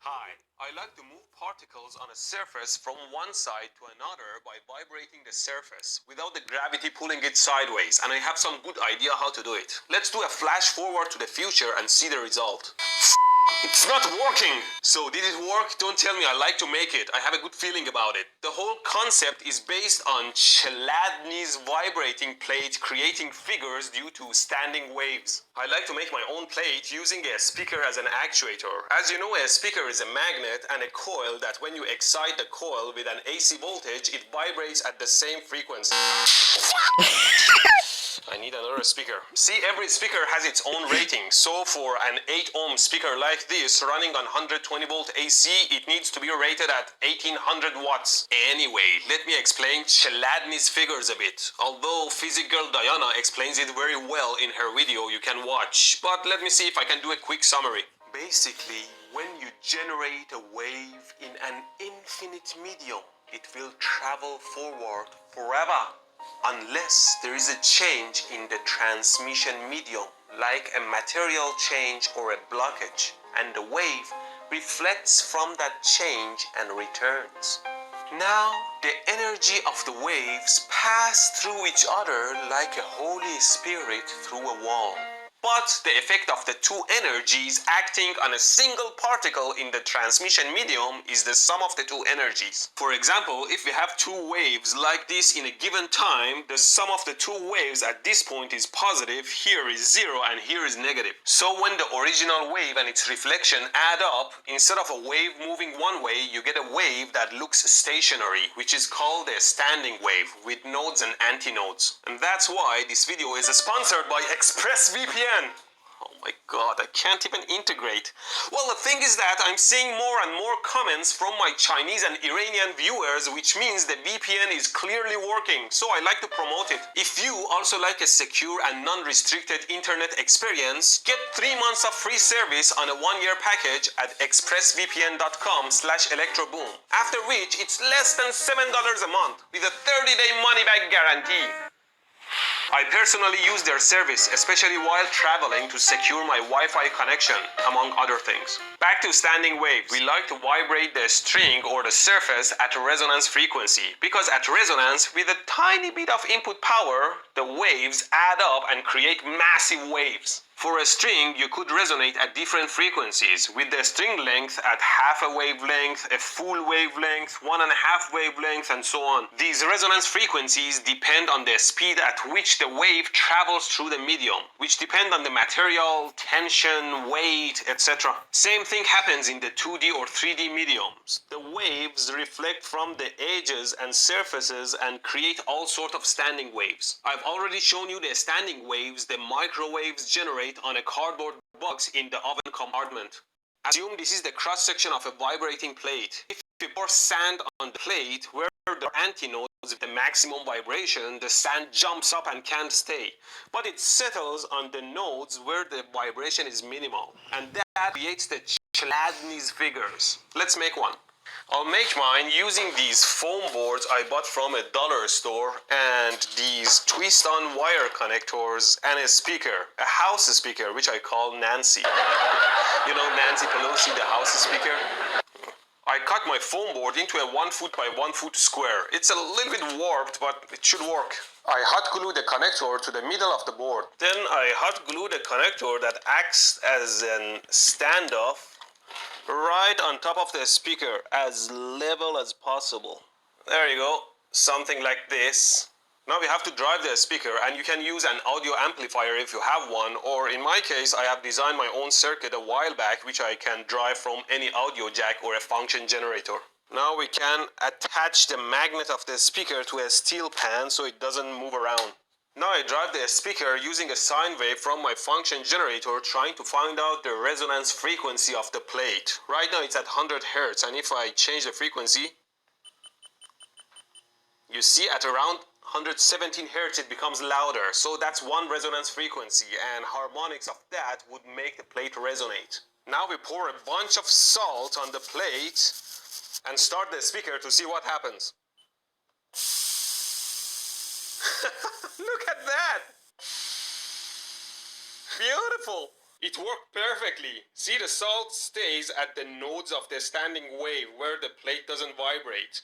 Hi, I like to move particles on a surface from one side to another by vibrating the surface without the gravity pulling it sideways, and I have some good idea how to do it. Let's do a flash forward to the future and see the result. It's not working! So did it work? Don't tell me. I like to make it. I have a good feeling about it. The whole concept is based on Chladni's vibrating plate creating figures due to standing waves. I like to make my own plate using a speaker as an actuator. As you know, a speaker is a magnet and a coil that when you excite the coil with an AC voltage, it vibrates at the same frequency. I need another speaker. See, every speaker has its own rating. So for an 8 ohm speaker like this running on 120 volt AC, it needs to be rated at 1800 watts. Anyway, let me explain Chladni's figures a bit. Although physics girl Diana explains it very well in her video you can watch. But let me see if I can do a quick summary. Basically, when you generate a wave in an infinite medium, it will travel forward forever. Unless there is a change in the transmission medium, like a material change or a blockage, and the wave reflects from that change and returns. Now, the energy of the waves pass through each other like a Holy Spirit through a wall. But the effect of the two energies acting on a single particle in the transmission medium is the sum of the two energies. For example, if we have two waves like this in a given time, the sum of the two waves at this point is positive, here is 0 and here is negative. So when the original wave and its reflection add up, instead of a wave moving one way, you get a wave that looks stationary, which is called a standing wave with nodes and antinodes. And that's why this video is sponsored by ExpressVPN. Oh my god, I can't even integrate. Well, the thing is that I'm seeing more and more comments from my Chinese and Iranian viewers, which means the VPN is clearly working, so I like to promote it. If you also like a secure and non-restricted internet experience, get 3 months of free service on a 1-year package at expressvpn.com/electroboom. After which, it's less than $7 a month with a 30-day money-back guarantee. I personally use their service, especially while traveling, to secure my Wi-Fi connection, among other things. Back to standing waves. We like to vibrate the string or the surface at a resonance frequency, because at resonance, with a tiny bit of input power, the waves add up and create massive waves. For a string, you could resonate at different frequencies, with the string length at half a wavelength, a full wavelength, 1.5 wavelength, and so on. These resonance frequencies depend on the speed at which the wave travels through the medium, which depend on the material, tension, weight, etc. Same thing happens in the 2D or 3D mediums. The waves reflect from the edges and surfaces and create all sorts of standing waves. I've already shown you the standing waves the microwaves generate on a cardboard box in the oven compartment. Assume this is the cross-section of a vibrating plate. If you pour sand on the plate where the antinodes with the maximum vibration, the sand jumps up and can't stay. But it settles on the nodes where the vibration is minimal. And that creates the Chladni's figures. Let's make one. I'll make mine using these foam boards I bought from a dollar store and these twist-on wire connectors and a speaker, a house speaker, which I call Nancy. You know Nancy Pelosi, the house speaker? I cut my foam board into a 1 foot by 1 foot square. It's a little bit warped, but it should work. I hot glue the connector to the middle of the board. Then I hot glue the connector that acts as an standoff right on top of the speaker, as level as possible. There you go, something like this. Now we have to drive the speaker, and you can use an audio amplifier if you have one, or in my case I have designed my own circuit a while back which I can drive from any audio jack or a function generator. Now we can attach the magnet of the speaker to a steel pan so it doesn't move around. Now I drive the speaker using a sine wave from my function generator, trying to find out the resonance frequency of the plate. Right now it's at 100 Hz, and if I change the frequency, you see at around 117 Hz it becomes louder. So that's one resonance frequency, and harmonics of that would make the plate resonate. Now we pour a bunch of salt on the plate and start the speaker to see what happens. Look at that! Beautiful! It worked perfectly. See, the salt stays at the nodes of the standing wave where the plate doesn't vibrate.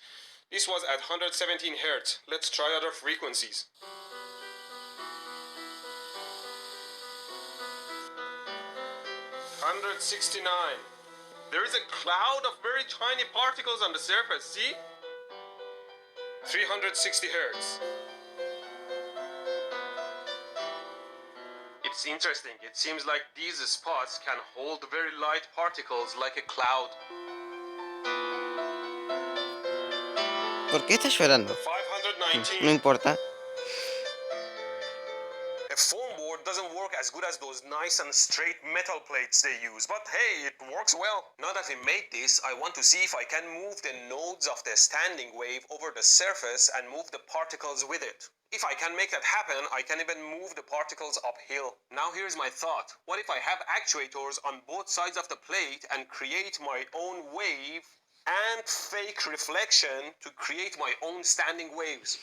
This was at 117 Hz. Let's try other frequencies. 169. There is a cloud of very tiny particles on the surface, see? 360 Hz. It's interesting. It seems like these spots can hold very light particles like a cloud. ¿Por qué estás llorando? 519. No importa. A foam board doesn't work as good as those nice and straight metal plates they use, but hey, it works well. Now that we made this, I want to see if I can move the nodes of the standing wave over the surface and move the particles with it. If I can make that happen, I can even move the particles uphill. Now here's my thought. What if I have actuators on both sides of the plate and create my own wave and fake reflection to create my own standing waves?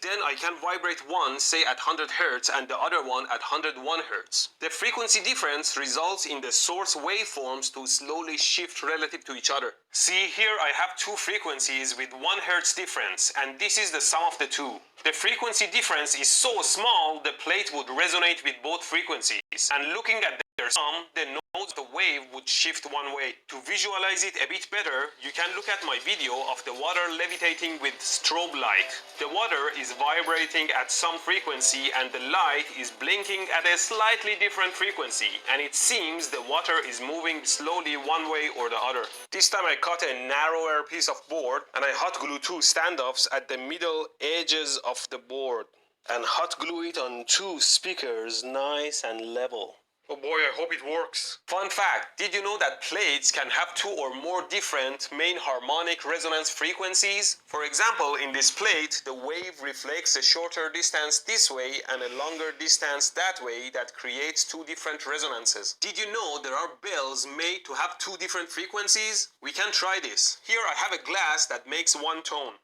Then I can vibrate one, say at 100 Hz, and the other one at 101 Hz. The frequency difference results in the source waveforms to slowly shift relative to each other. See, here I have two frequencies with 1 Hz difference, and this is the sum of the two. The frequency difference is so small, the plate would resonate with both frequencies. And looking at their sum, the nodes of the wave would shift one way. To visualize it a bit better, you can look at my video of the water levitating with strobe light. The water is vibrating at some frequency and the light is blinking at a slightly different frequency, and it seems the water is moving slowly one way or the other. This time I cut a narrower piece of board and I hot glue two standoffs at the middle edges of the board and hot glue it on two speakers, nice and level. Oh boy, I hope it works. Fun fact, did you know that plates can have two or more different main harmonic resonance frequencies? For example, in this plate, the wave reflects a shorter distance this way and a longer distance that way that creates two different resonances. Did you know there are bells made to have two different frequencies? We can try this. Here I have a glass that makes one tone.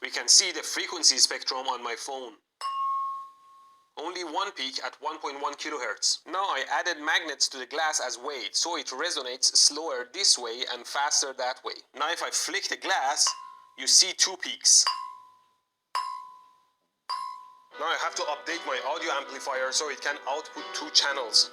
We can see the frequency spectrum on my phone. Only one peak at 1.1 kHz. Now I added magnets to the glass as weight, so it resonates slower this way and faster that way. Now if I flick the glass, you see two peaks. Now I have to update my audio amplifier so it can output two channels.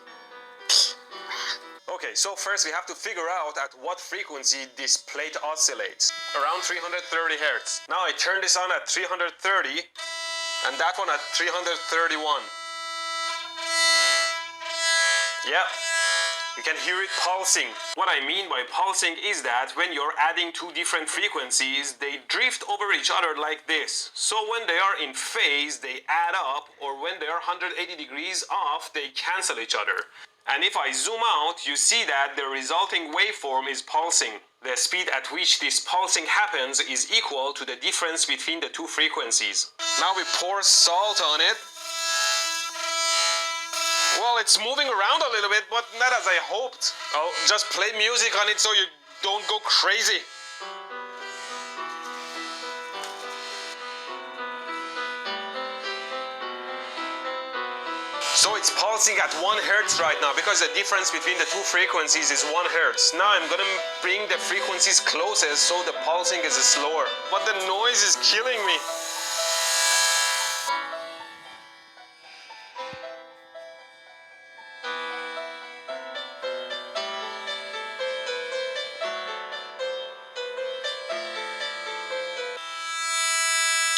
Okay, so first we have to figure out at what frequency this plate oscillates. Around 330 Hz. Now I turn this on at 330 and that one at 331. Yeah, you can hear it pulsing. What I mean by pulsing is that when you're adding two different frequencies, they drift over each other like this. So when they are in phase, they add up, or when they are 180 degrees off, they cancel each other. And if I zoom out, you see that the resulting waveform is pulsing. The speed at which this pulsing happens is equal to the difference between the two frequencies. Now we pour salt on it. Well, it's moving around a little bit, but not as I hoped. I'll just play music on it so you don't go crazy. So it's pulsing at 1 Hz right now because the difference between the two frequencies is 1 Hz. Now I'm gonna bring the frequencies closest so the pulsing is slower. But the noise is killing me.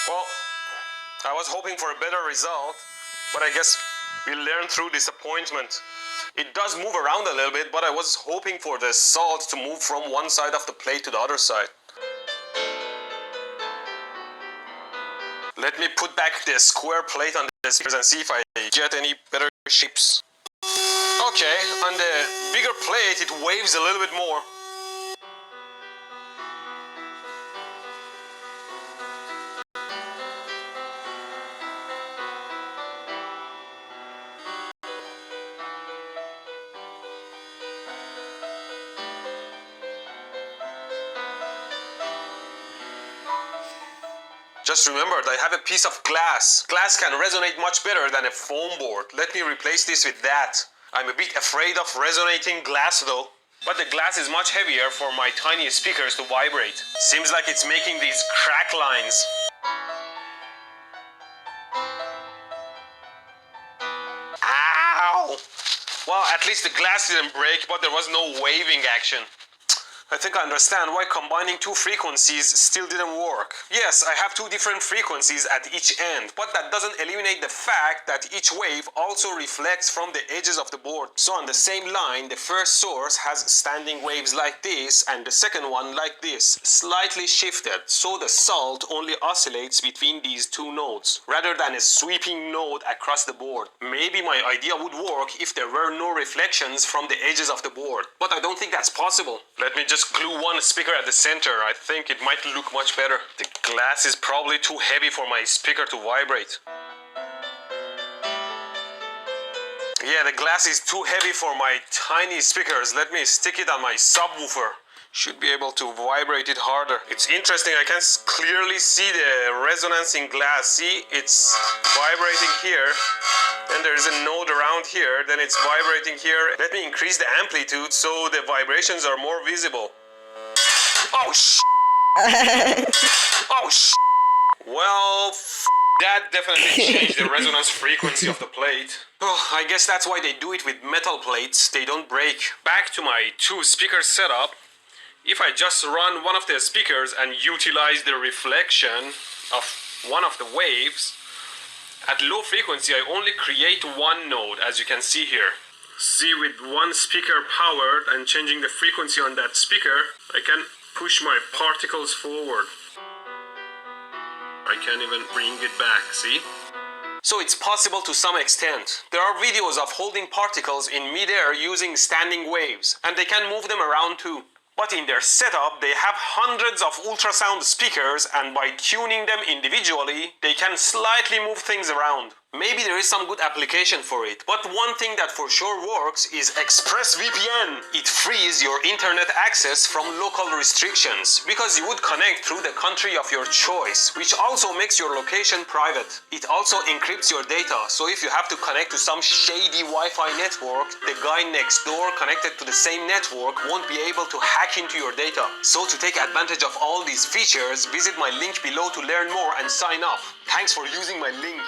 Well, I was hoping for a better result, but I guess we learned through disappointment. It does move around a little bit, but I was hoping for the salt to move from one side of the plate to the other side. Let me put back the square plate on the speakers and see if I get any better shapes. Okay, on the bigger plate it waves a little bit more. Just remembered, I have a piece of glass. Glass can resonate much better than a foam board. Let me replace this with that. I'm a bit afraid of resonating glass though. But the glass is much heavier for my tiny speakers to vibrate. Seems like it's making these crack lines. Ow! Well, at least the glass didn't break, but there was no waving action. I think I understand why combining two frequencies still didn't work. Yes, I have two different frequencies at each end, but that doesn't eliminate the fact that each wave also reflects from the edges of the board. So on the same line, the first source has standing waves like this, and the second one like this, slightly shifted, so the salt only oscillates between these two nodes, rather than a sweeping node across the board. Maybe my idea would work if there were no reflections from the edges of the board, but I don't think that's possible. Let me just glue one speaker at the center. I think it might look much better. The glass is probably too heavy for my speaker to vibrate. Yeah, the glass is too heavy for my tiny speakers. Let me stick it on my subwoofer. Should be able to vibrate it harder. It's interesting, I can clearly see the resonance in glass. See, it's vibrating here. Then there's a node around here, then it's vibrating here. Let me increase the amplitude so the vibrations are more visible. Oh oh Well, that definitely changed the resonance frequency of the plate. Oh, I guess that's why they do it with metal plates. They don't break. Back to my two speaker setup. If I just run one of the speakers and utilize the reflection of one of the waves, at low frequency I only create one node, as you can see here. See, with one speaker powered and changing the frequency on that speaker, I can push my particles forward. I can't even bring it back, see? So it's possible to some extent. There are videos of holding particles in midair using standing waves, and they can move them around too. But in their setup, they have hundreds of ultrasound speakers, and by tuning them individually, they can slightly move things around. Maybe there is some good application for it, but one thing that for sure works is ExpressVPN. It frees your internet access from local restrictions, because you would connect through the country of your choice, which also makes your location private. It also encrypts your data, so if you have to connect to some shady Wi-Fi network, the guy next door connected to the same network won't be able to hack into your data. So to take advantage of all these features, visit my link below to learn more and sign up. Thanks for using my link.